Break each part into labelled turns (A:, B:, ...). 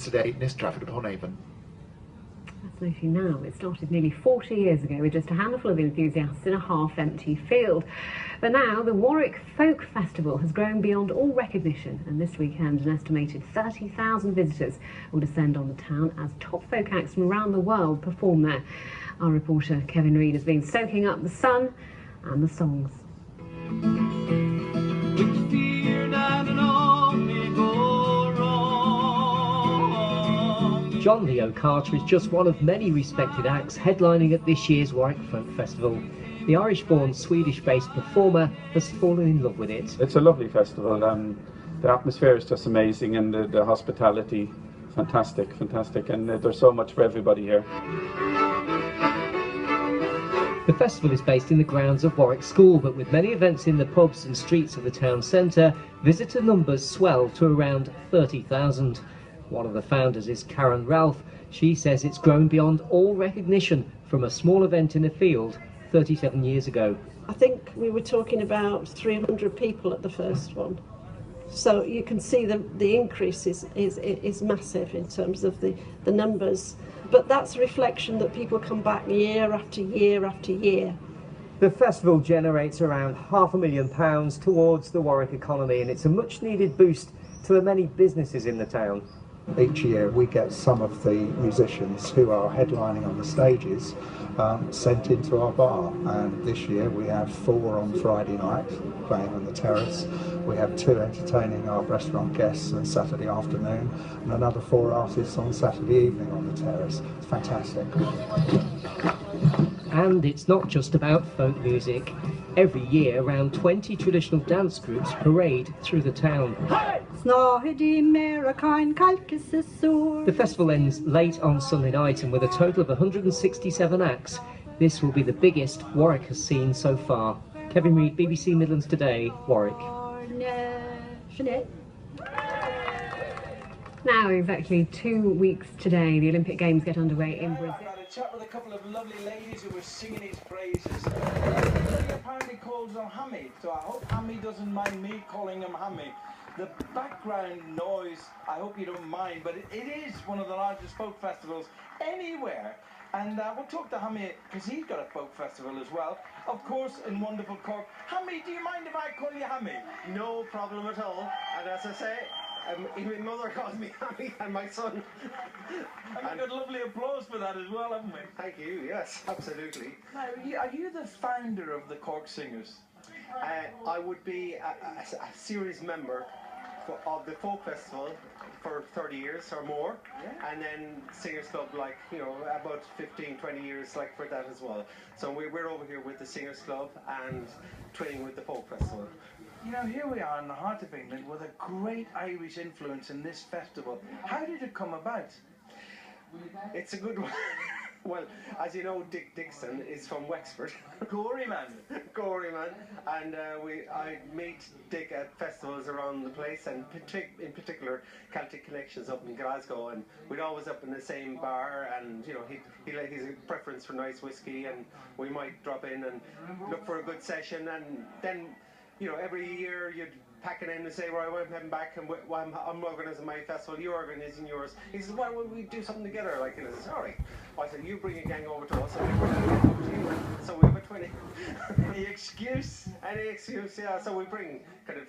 A: Today in Stratford-upon-Avon.
B: Fascinating now. It started nearly 40 years ago with just a handful of enthusiasts in a half-empty field. But now the Warwick Folk Festival has grown beyond all recognition, and this weekend an estimated 30,000 visitors will descend on the town as top folk acts from around the world perform there. Our reporter Kevin Reid has been soaking up the sun and the songs.
C: John Leo Carter is just one of many respected acts headlining at this year's Warwick Folk Festival. The Irish-born, Swedish-based performer has fallen in love with it.
D: It's a lovely festival. The atmosphere is just amazing, and the hospitality, fantastic, and there's so much for everybody here.
C: The festival is based in the grounds of Warwick School, but with many events in the pubs and streets of the town centre, visitor numbers swell to around 30,000. One of the founders is Karen Ralph. She says it's grown beyond all recognition from a small event in a field 37 years ago.
E: I think we were talking about 300 people at the first one. So you can see the increase is massive in terms of the numbers. But that's a reflection that people come back year after year after year.
C: The festival generates around £500,000 towards the Warwick economy, and it's a much needed boost to the many businesses in the town.
F: Each year we get some of the musicians who are headlining on the stages sent into our bar, and this year we have 4 on Friday night playing on the terrace. We have 2 entertaining our restaurant guests on Saturday afternoon, and another 4 artists on Saturday evening on the terrace. It's fantastic.
C: And it's not just about folk music. Every year, around 20 traditional dance groups parade through the town. The festival ends late on Sunday night, and with a total of 167 acts, this will be the biggest Warwick has seen so far. Kevin Reid, BBC Midlands Today, Warwick.
B: Now, exactly 2 weeks today, the Olympic Games get underway in Brazil.
G: I had a chat with a couple of lovely ladies who were singing his praises. He apparently calls them Hammy, so I hope Hammy doesn't mind me calling him Hammy. The background noise, I hope you don't mind, but it is one of the largest folk festivals anywhere. And we'll talk to Hammy, because he's got a folk festival as well. Of course, in wonderful Cork. Hammy, do you mind if I call you Hammy?
H: No problem at all. And as I say, my mother calls me Hammy, and my son.
G: And we've got lovely applause for that as well, haven't we?
H: Thank you, yes, absolutely.
G: Now, are you the founder of the Cork Singers?
H: I would be a series member of the Folk Festival for 30 years or more, yeah. And then Singers Club, like, you know, about 15-20 years like for that as well. So we're over here with the Singers Club and training with the Folk Festival.
G: You know, here we are in the heart of England with a great Irish influence in this festival. How did it come about?
H: It's a good one. Well, as you know, Dick Dixon is from Wexford.
G: Gory man.
H: Gory man. And I meet Dick at festivals around the place, and in particular Celtic Connections up in Glasgow, and we'd always up in the same bar, and you know, he's a preference for nice whiskey, and we might drop in and look for a good session, and then, you know, every year you'd pack it in and say, right, I'm heading back, and I'm organising my festival, you're organising yours. He says, why wouldn't we do something together? Like, and I said, all right. I said, you bring a gang over to us, and we bring a gang over to you. So we have a 20.
G: Any excuse?
H: Any excuse, yeah. So we bring kind of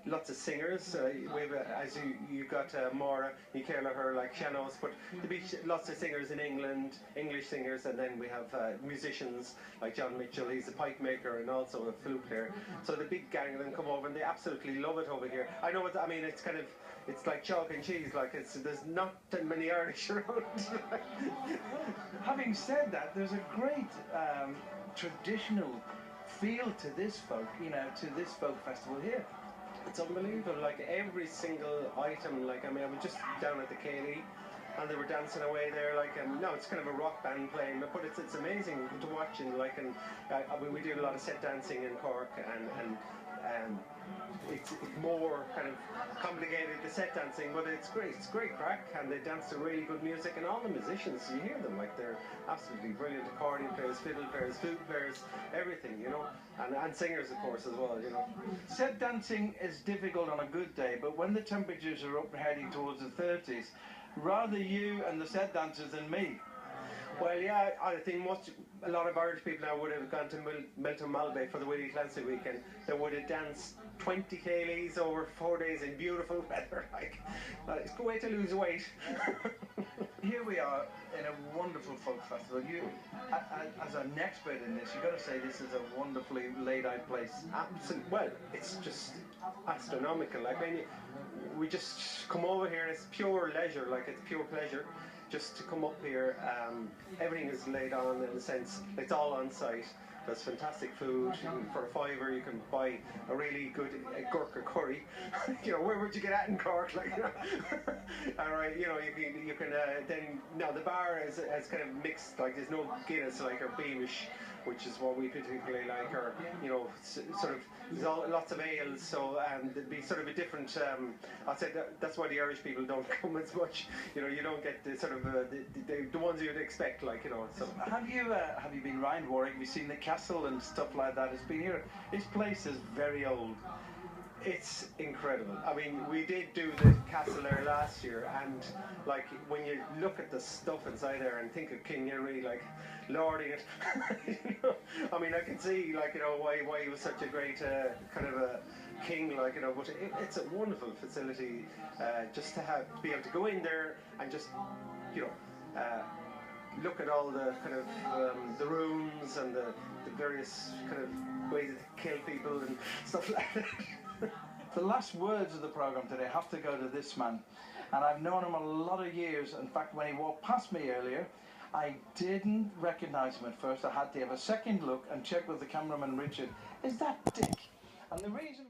H: lots of singers. We have, as you got Maura, Michaela, her like Shanos, but there'll be lots of singers in England, English singers, and then we have musicians like John Mitchell. He's a pipe maker and also a flute player. So the big gang of them come over, and they absolutely love it over here. I know what I mean. It's kind of, it's like chalk and cheese. Like there's not that many Irish around.
G: Having said that, there's a great traditional feel to this folk, you know, to this folk festival here.
H: It's unbelievable, like every single item, like, I mean, I was just down at the KD and they were dancing away there, like, no, it's kind of a rock band playing, but it's amazing to watch, and like, and we do a lot of set dancing in Cork, and it's more kind of complicated, the set dancing, but it's great crack, and they dance to really good music, and all the musicians, you hear them, like they're absolutely brilliant accordion players, fiddle players, flute players, everything, you know, and singers of course as well, you know.
G: Set dancing is difficult on a good day, but when the temperatures are up heading towards the 30s, rather you and the set dancers than me.
H: Well, yeah, I think a lot of Irish people now would have gone to Milton Malbay for the Willie Clancy weekend. They would have danced 20 k's over 4 days in beautiful weather. Like, it's a good way to lose weight.
G: Here we are in a wonderful folk festival. You, as an expert in this, you've got to say this is a wonderfully laid out place.
H: Absolutely. Well, it's just astronomical. Like, we just come over here and it's pure leisure, like it's pure pleasure. Just to come up here, everything is laid on in a sense. It's all on site. There's fantastic food. For a $5 you can buy a really good Gurkha curry. You know, where would you get that in Cork? Like, you know? All right, you know, you can then now the bar is kind of mixed. Like there's no Guinness like or Beamish, which is what we particularly like, or you know, sort of there's lots of ales. So there'd be sort of a different. I'd say that's why the Irish people don't come as much. You know, you don't get the sort of the ones you'd expect, like, you know. So
G: have you been around Warwick? Have you seen the castle and stuff like that? It's been here. This place is very old.
H: It's incredible. I mean, we did do the castle there last year, and like when you look at the stuff inside there and think of King Henry, like lording it, you know, I mean, I can see, like, you know, why he was such a great kind of a king, like, you know. But it's a wonderful facility, just to be able to go in there and just, you know, look at all the kind of the rooms and the various kind of ways to kill people and stuff like that.
G: The last words of the programme today have to go to this man, and I've known him a lot of years. In fact, when he walked past me earlier, I didn't recognise him at first. I had to have a second look and check with the cameraman Richard, is that Dick? And the reason